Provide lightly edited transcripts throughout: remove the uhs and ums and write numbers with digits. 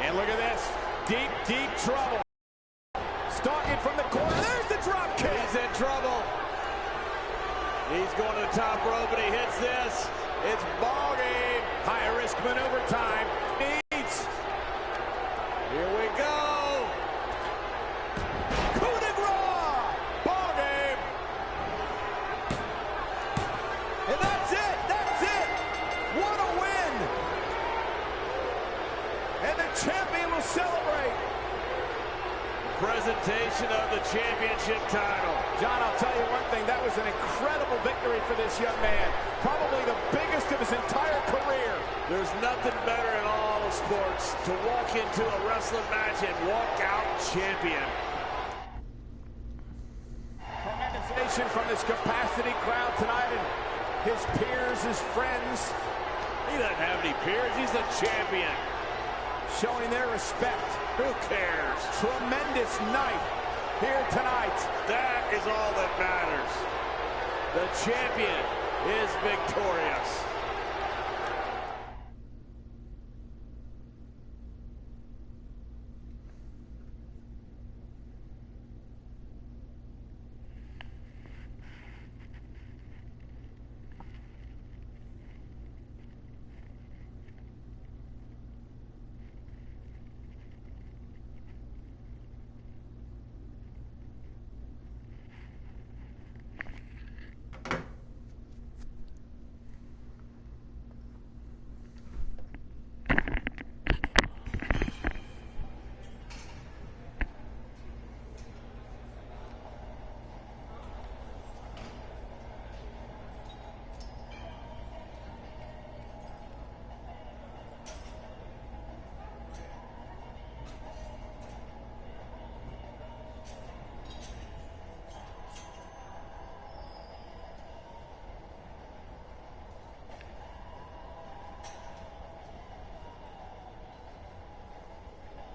And look at this. Deep, deep trouble. Stalking from the corner. There's the drop kick. He's in trouble. He's going to the top rope, and he hits this. It's ball game. High-risk maneuver time. Needs. Here we go. Coup de grace. Ball game. And that's it. That's it. What a win. And the champion will celebrate. Presentation of the championship title. John, I'll tell you one thing. That was an incredible victory for this young man. Probably the biggest of his entire career. There's nothing better in all of sports to walk into a wrestling match and walk out champion. Tremendous from this capacity crowd tonight, and his peers, his friends. He doesn't have any peers. He's the champion. Showing their respect. Who cares? Tremendous night here tonight. That is all that matters. The champion is victorious.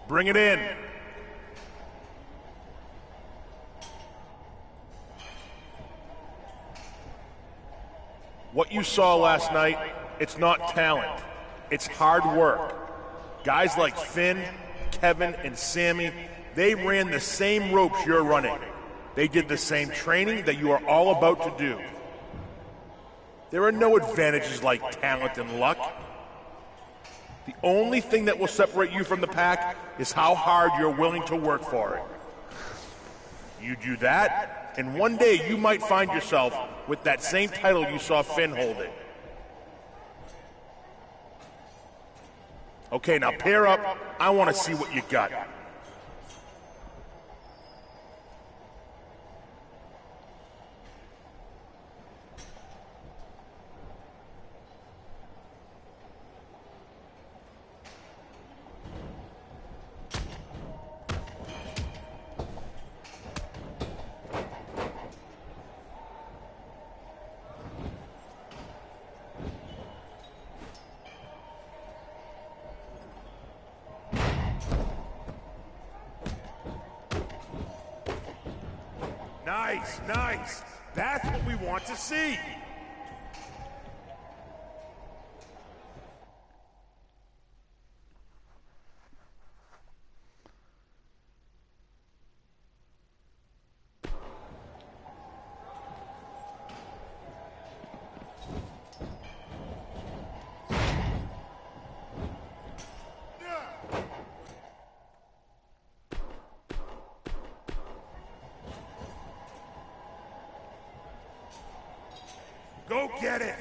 Bring it in. What you saw last night, it's not talent. It's hard work. Guys like Finn, Kevin, and Sammy, they ran the same ropes you're running. They did the same training that you are all about to do. There are no advantages like talent and luck. The only thing that will separate you from the pack is how hard you're willing to work for it. You do that, and one day you might find yourself with that same title you saw Finn holding. Okay, now pair up. I want to see what you got. Nice, nice. That's what we want to see. Go get it!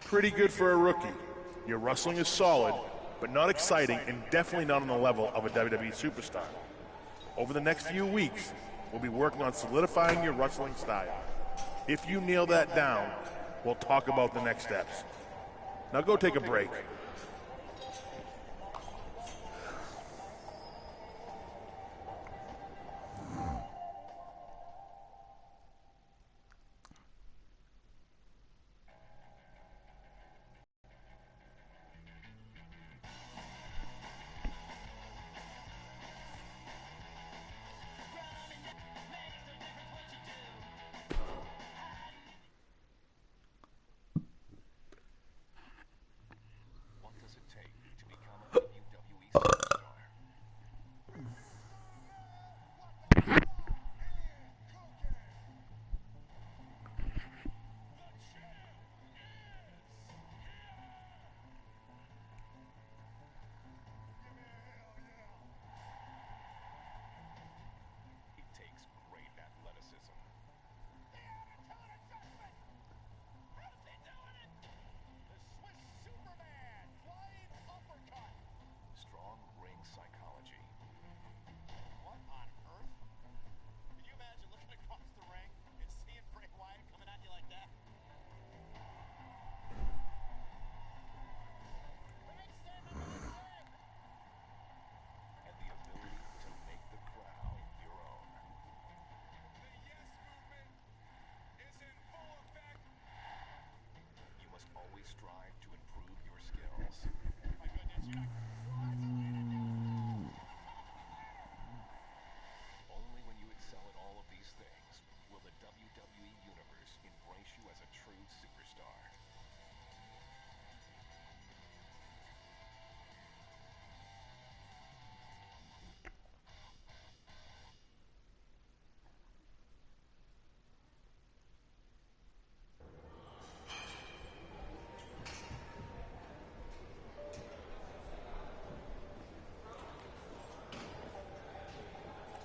Pretty good for a rookie. Your wrestling is solid, but not exciting and definitely not on the level of a WWE superstar. Over the next few weeks, we'll be working on solidifying your wrestling style. If you nail that down, we'll talk about the next steps. Now go take a break.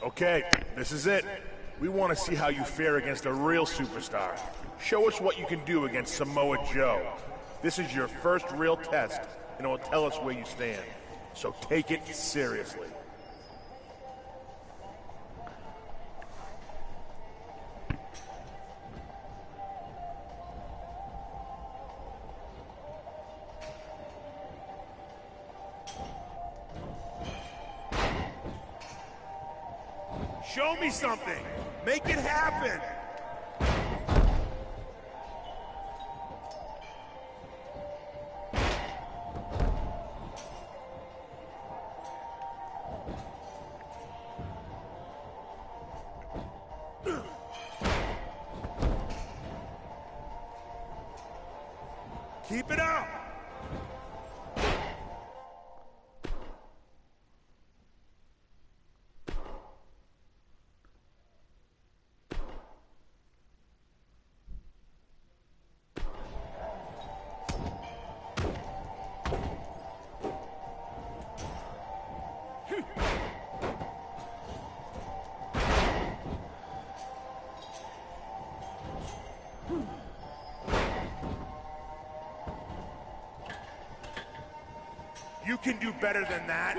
Okay, this is it. We want to see how you fare against a real superstar. Show us what you can do against Samoa Joe. This is your first real test, and it will tell us where you stand. So take it seriously. Show me something. Make it happen. Keep it up. You can do better than that.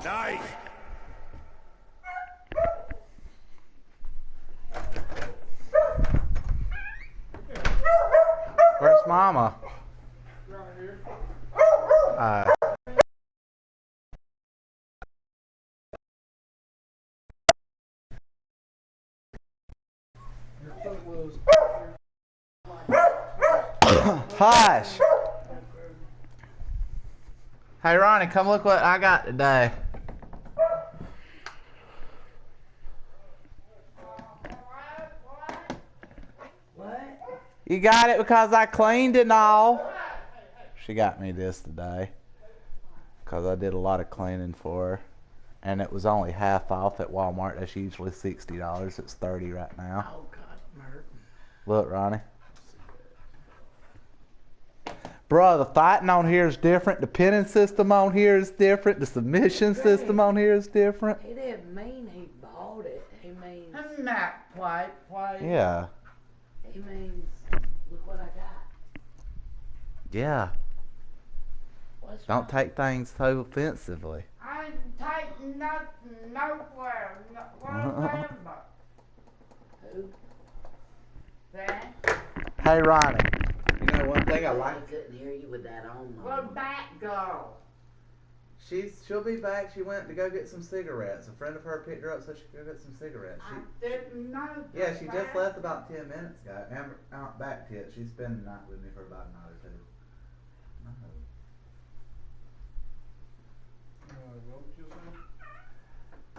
Nice. Where's Mama? Hush! Hey Ronnie, come look what I got today. You got it because I cleaned it and all. She got me this today because I did a lot of cleaning for her, and it was only half off at Walmart. That's usually $60. It's $30 right now. Oh God, I'm hurting. Look, Ronnie. Bro, the fighting on here is different. The pinning system on here is different. The submission system on here is different. He didn't mean he bought it. He means... I'm not quite. Yeah. He means, look what I got. Yeah. What's Don't wrong? take things so offensively. I ain't taking nothing nowhere, wherever. Who? That. Hey, Ronnie. You know one thing I like? I couldn't hear you with that on. Where'd that go? She'll be back. She went to go get some cigarettes. A friend of her picked her up so she could go get some cigarettes. I didn't know that. Yeah, she just left about 10 minutes ago. Amber out back to it. She's spending the night with me for about a night or two.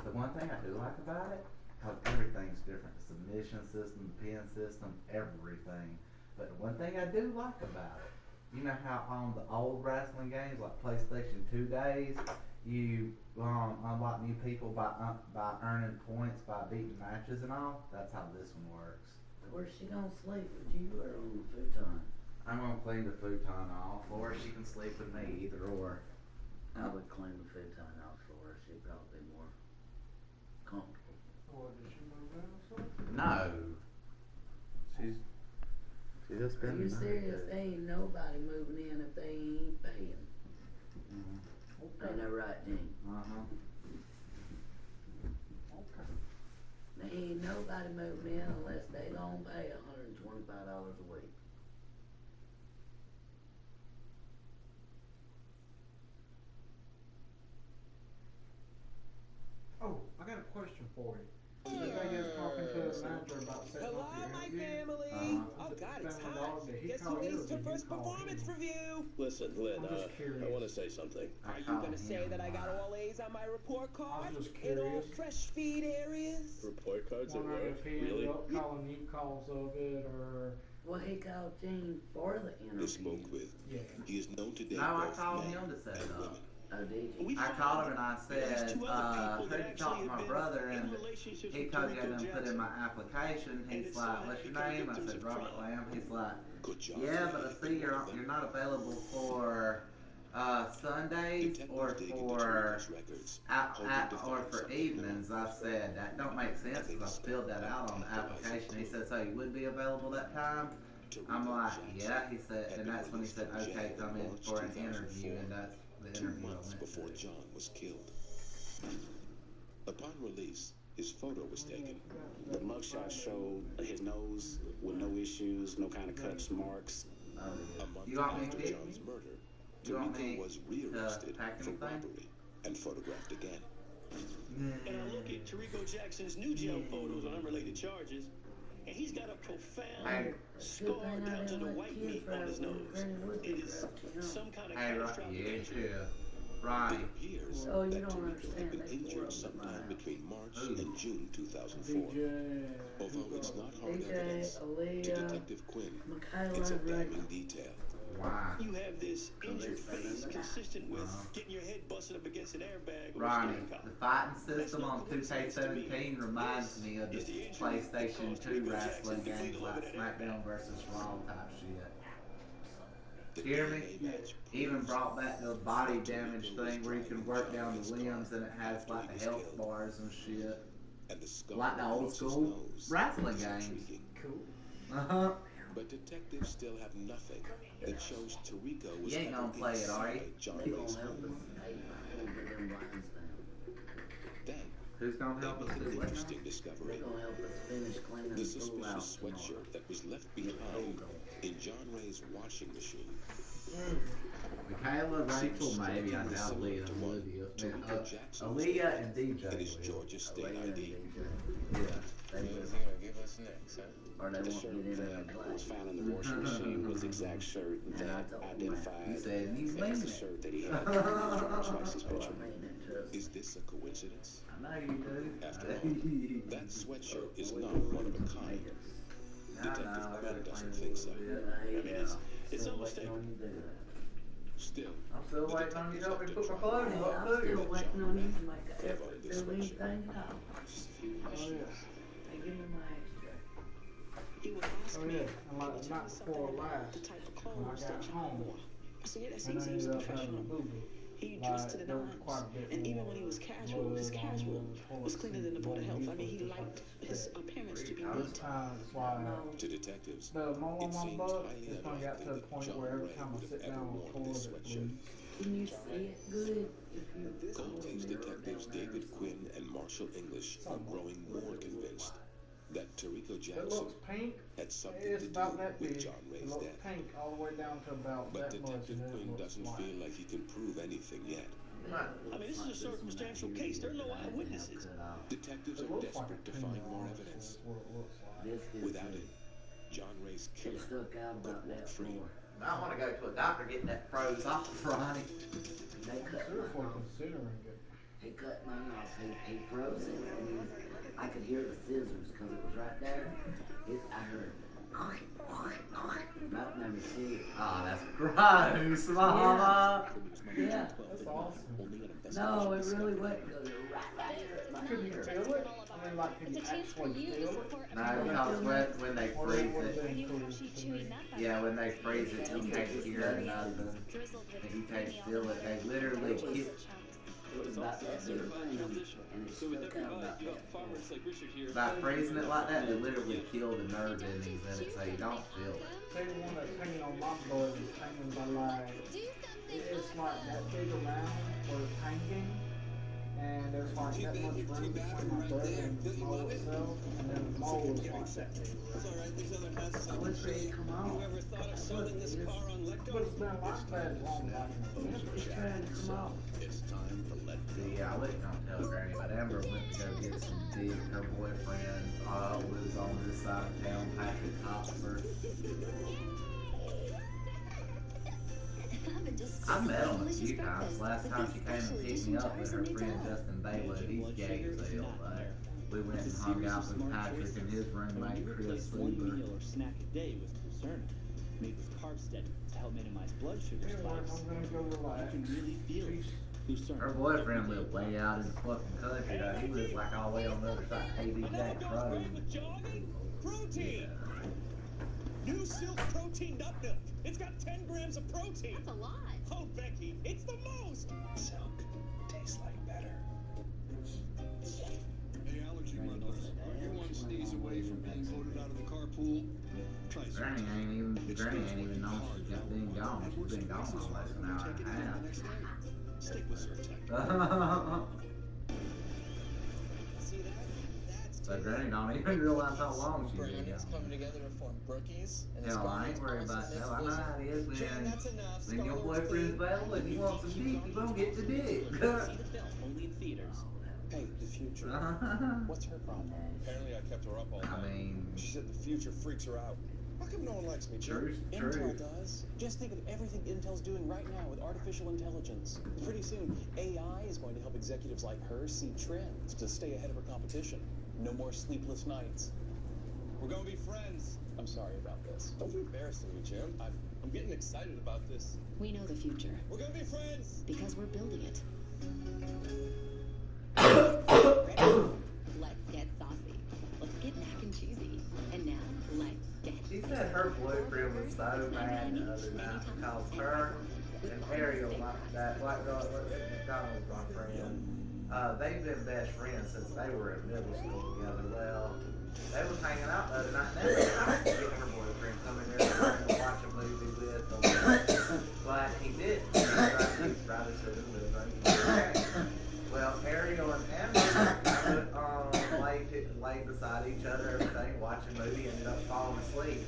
The one thing I do like about it, because everything's different. The submission system, the pin system, everything. But the one thing I do like about it, you know how on the old wrestling games, like PlayStation 2 days, you unlock new people by earning points by beating matches and all? That's how this one works. Where's she gonna sleep with you or on the futon? I'm going to clean the futon off, or she can sleep with me, either or. I would clean the futon off for her. She'd probably be more comfortable. What, did she move in or something? No. She's just Are been you the night, serious? dude. There ain't nobody moving in if they ain't paying. Okay. Ain't that right, Dean? Uh-huh. Okay. There ain't nobody moving in unless they gonna pay $125 a week. Oh, I got a question for you. The guy you was talking to the manager about setting Hello, up your my interview. family. Uh-huh. Oh God, it's Family hot. dog, did he Guess call who you or needs her did you first call performance him? review? Listen, Lynn, I'm just curious. I want to say something. Are you gonna say that I got all A's on my report card? just In all curious. fresh feed areas? Report cards at Wondering work? if he Really? ended up calling you calls of it, or Well, he called Gene for the interview. spoke with. yeah. He is known to date No, I both called men him to set it and up. women. Oh, did you? We I found called him and I at least said, two other people that heard you talk actually to my have brother been in and relationships he with told you I Tarico didn't put in Jackson. my application. He's it's like, not what's your become name? I victims said, of Robert crime. Lamb. He's like, Good job. yeah, but I Lady. see you're not available for Sundays or Detectives dig into for Tarico's records, hoping to or find for something evenings. more. I said that don't make sense because I filled that out on the application. He said, so you would be available that time? I'm like, yeah. He said, and that's when he said, okay, come in for an interview, and that's the 2 interview I months went before to. John was killed. Upon release, his photo was taken. The mugshot showed his nose with no issues, no kind of cuts, marks. A month You want me after to- John's murder, you want me Tarico was rearrested pack for anything? robbery and photographed again. And I look at Tarico Jackson's new jail photos on unrelated charges, and he's got a profound Hey. scar down to the white meat on his nose. It is some kind of Hey, catastrophic injury. yeah, It Ronnie. appears Oh, you that don't Tarico understand. had been They injured formed sometime them out. between March Ooh. and June 2004. DJ. Although it's not hard DJ, evidence, to Aaliyah, Detective Quinn, Michaela, it's a Ray. damning detail. Why? You have this injured face consistent with getting your head busted up against an airbag or a Ronnie, steering column. the fighting system on 2K17 reminds me of the PlayStation 2 wrestling games like SmackDown vs. Raw type shit. The Hear me? DNA match Even proves brought back the body that damage Tarico was thing where you can driving work John down the Ray's car limbs and it has after like he the was health killed. bars and shit. And the scar Like the old across his school nose wrestling is games. intriguing. Cool. Uh-huh. But detectives still have nothing that shows Tarico was You ain't ever gonna play it, are you? inside John They gonna Ray's help home. us. Hey, I'm gonna get them lines down. Then Who's gonna they help us make do an what now? interesting They discovery. gonna help us finish cleaning The the pool suspicious out tomorrow. sweatshirt that was left Get the behind pool going. in John Ray's washing machine. Michaela, Rachel, maybe. I doubt Aaliyah. Tarico Jackson Aaliyah and DJ. and his will. Georgia State Aaliyah and ID. DJ. Yeah. They will. gonna give us next, huh? Or they The won't shirt get in that the was class. found in the washing machine was the exact shirt And I that told him identified You said you as mean the it. shirt that he had in his driver's license Oh, picture. I mean it, trust me. Is this a coincidence? I know you do. After all, that sweatshirt is not one of a kind. Detective Quinn doesn't think so. It's almost waiting on you to do that. Still, I'm still the waiting on you to detectives help me have put my try clothes Hey, up I'm too. still waiting on you to make an They've effort owned to this do sweatshirt anything at all. just a few Oh, issues. yeah. Hey, give me my extra. He would ask Oh, me, yeah. And "Can like you the tell night me before something about last, the type of when I clothes got that John home, wore?" So yeah, that And seems I he was ended up having professional. a boo-boo. He dressed to the There was nines. quite a bit And even more when he was casual, his blood casual on the was cleaner than the torso, Board of Health. I mean, he just liked like his that. appearance to be This neat. time it's like To detectives, the mole on it my seems butt, highly it's gonna get to unlikely the point that where John every Ray time I would have sit ever down on the worn floor this it sweatshirt. bleeds. Can you see it good if you Cold Case detectives David Quinn and Marshall English are growing more convinced that Tarico It Jackson looks pink. had something It's to about do that with big. John It Ray's looks death. pink all the way down to about But that much, Detective and then it Quinn looks doesn't black. feel like he can prove anything yet. I mean, this is a circumstantial case. There are no eyewitnesses. Detectives It are looks like desperate a to find penny, more honestly, evidence. is what it looks like. This is Without it, John Ray's it killer stuck out could about walk that free. floor. I want to go to a doctor getting that froze off, Ronnie. They cut Seriously mine off. considering it. He cut mine off. He froze it, and I could hear the scissors because it was right there. I heard about made me sick. Oh, that's gross, Mama. Yeah. That's awesome. No, it really wasn't because it was right here at my Could you ear. feel it? I mean, like, could you actually feel it? No, because when they Or freeze would it, have been cool to me. yeah, when they freeze it, you can't hear nothing. And you can't feel it. They literally kill. It was about that big thing, and it stuck out about that. By freezing it like that, they literally kill the nerve endings in it, so you don't feel it. Say the one that's hanging on my blood is hanging by like, it's like that big around where it's hanging, and there's like that much room between my butt and the mole itself, and then the mole is like that big. I was ready to come on. Whoever thought of selling this car on But Lecto? it's been like that long time. It's trying to come off. It's time to let go. Yeah, I wouldn't tell Granny, but Amber went to go get some dick. Her boyfriend was on this side of town, Patrick Hopper. I met him a few times. Last time she came and picked me up with her friend Justin Baylor. He's gay as hell, but we went and hung out with Patrick and his roommate Chris One Lieber. meal or snack a day was concerning. Made with carb steady to help minimize blood sugar Anyway, spikes. I'm gonna go relax. You can really feel it. Lucerne. Her boyfriend lived way out in the fucking country though. He lived like all the way on the other side of KB Jack Road. Protein! New Silk Protein Nut Milk. It's got 10 grams of protein. That's a lot. Oh, Becky, it's the most. Silk tastes like better. Hey, allergy muddlers, are you one sneeze away from being voted out of the carpool? Try Granny ain't even known she's been gone. She's been gone almost an hour and a half. Stick with Zyrtec. See that? That's So Granny don't even realize how long she's been Brands gone. coming together to form Brookies. And Hell, I ain't worried about that. I know how it is That's enough. when your boyfriend's available and you want some dick, you gonna get the dick. See the film only in theaters. Hey, the future. What's her problem? Apparently I kept her up all I night. mean, She said the future freaks her out. How come no one likes me, Jim? true. Intel does. Just think of everything Intel's doing right now with artificial intelligence. Pretty soon, AI is going to help executives like her see trends to stay ahead of her competition. No more sleepless nights. We're gonna be friends. I'm sorry about this. Don't be embarrassing me, Jim. I'm getting excited about this. We know the future We're gonna be friends. because we're building it. Let's get saucy. Let's get mac and cheesy. And now, let's get. she said her boyfriend was so mad the other night because her and Ariel, that white girl, McDonald's my friend, they've been best friends since they were in middle school together. Well, they was hanging out the other night and they were trying to get her boyfriend come in there and watch a movie with them. But he didn't. He's rather should have lived right. Well, Ariel and Amber laid beside each other, everything, watching a movie, ended up falling asleep.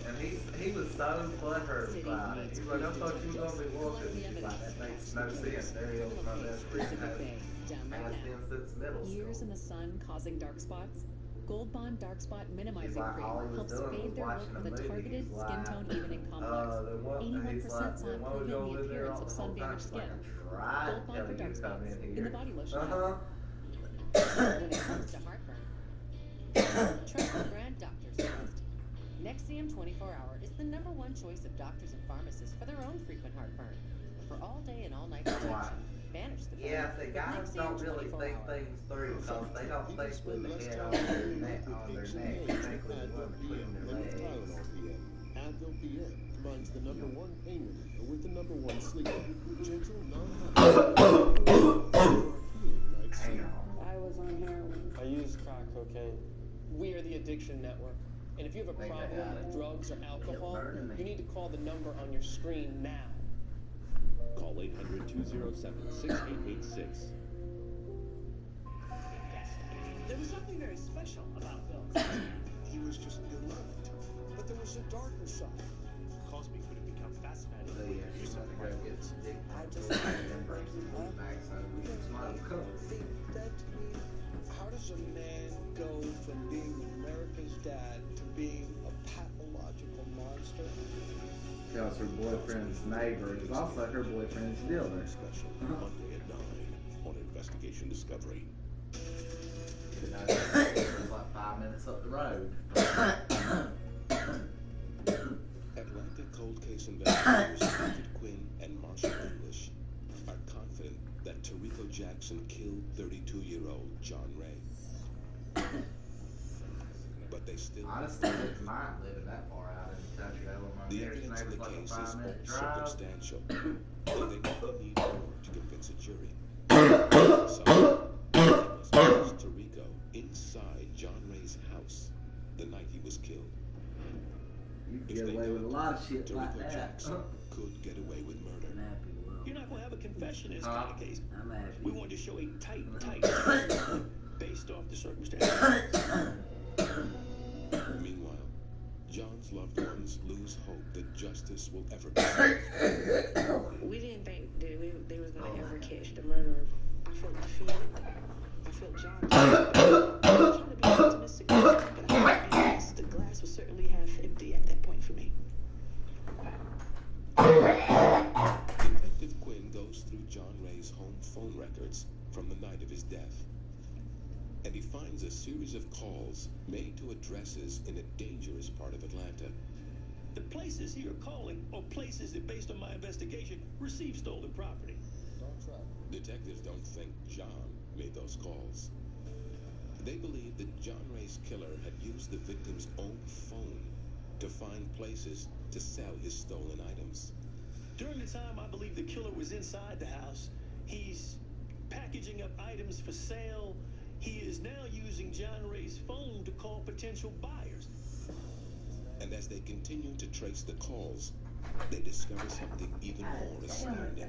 And he was so butthurt about it. He's like, I thought you were going to be walking. She's like, that makes no sense. Ariel's my best friend. Has been since middle Years school. in the sun causing dark spots? Gold Bond Dark Spot Minimizing He's like, Cream all he was helps doing fade was their look watching a with a movie. targeted He's skin like, tone evening complex. 81% saw improvement in the appearance of sun-damaged skin. Gold Bond for dark spots in the body lotion. When it comes to heartburn, trust the brand Doctors Trust. Nexium 24-Hour is the #1 choice of doctors and pharmacists for their own frequent heartburn. For all day and all night protection, banish the Yeah, burn the with guys Nexium don't really 24 think Hour. things through because they don't think with the head on their neck. They think with the one between their legs. Advil Pierre combines the #1 pain reliever with the #1 sleeper. Gentle, non-harmful. I was on heroin. I used crack cocaine. We are the Addiction Network. And if you have a problem with drugs or alcohol, you need to call the number on your screen now. Call 800-207-6886. There was something very special about Bill. He was just beloved, but there was a darker side. Cosby would have become fascinated Oh, yeah, with she's use of gonna go get some dick. I just back so we can smoke. How does a man go from being America's dad to being a pathological monster? Because her boyfriend's neighbor is also her boyfriend's dealer. Special Monday at 9 on Investigation Discovery. You know, it's like 5 minutes up the road. Atlanta cold case investigators David Quinn and Marshall English are confident that Tarico Jackson killed 32-year-old John Ray. But they still honestly wouldn't mind living that far out in the country. The evidence in the case is all circumstantial, and they only need more to convince a jury. So, they must place Tarico inside John Ray's house the night he was killed. You can get away with a lot of shit like that. Jackson could get away with murder. You're not going to have a confession in this kind of case. I'm happy. We wanted to show a tight based off the circumstances. Meanwhile, John's loved ones lose hope that justice will ever be served. We didn't think that they was going to ever catch the murderer. I felt defeated. I felt John trying to be optimistic, but the glass was certainly half empty at that point for me. Detective Quinn goes through John Ray's home phone records from the night of his death, and he finds a series of calls made to addresses in a dangerous part of Atlanta. The places he are calling are places that, based on my investigation, received stolen property. Detectives don't think John made those calls. They believe that John Ray's killer had used the victim's own phone to find places to sell his stolen items. During the time I believe the killer was inside the house, he's packaging up items for sale. He is now using John Ray's phone to call potential buyers. And as they continue to trace the calls, they discover something even more astounding.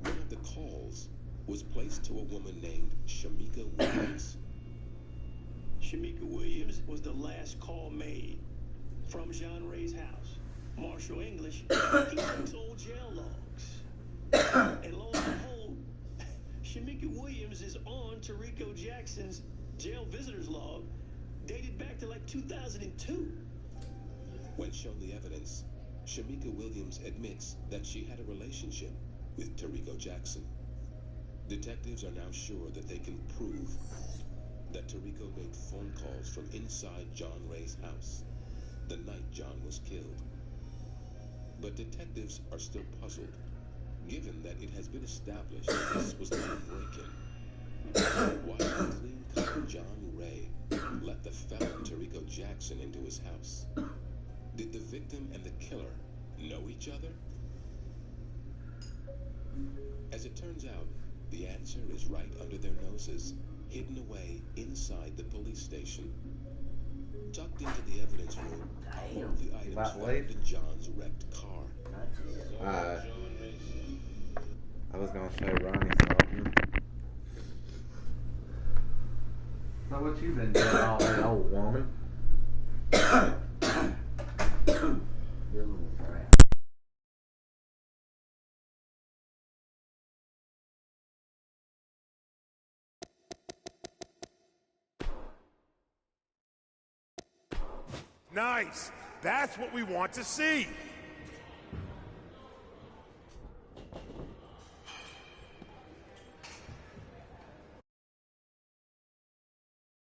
One of the calls was placed to a woman named Shamika Williams. Shamika Williams was the last call made from John Ray's house. Marshall English, he takes old jail logs. And lo and behold, Shamika Williams is on Tarico Jackson's jail visitors log, dated back to like 2002. When shown the evidence, Shamika Williams admits that she had a relationship with Tarico Jackson. Detectives are now sure that they can prove that Tarico made phone calls from inside John Ray's house the night John was killed. But detectives are still puzzled, given that it has been established this was not a break-in. Why did clean-cut John Ray let the felon Tarico Jackson into his house? Did the victim and the killer know each other? As it turns out, the answer is right under their noses, hidden away inside the police station. Tucked into the evidence room are all the items found in John's wrecked car. I was gonna say Ronnie something. So what you been doing all day, old woman? Nice. That's what we want to see.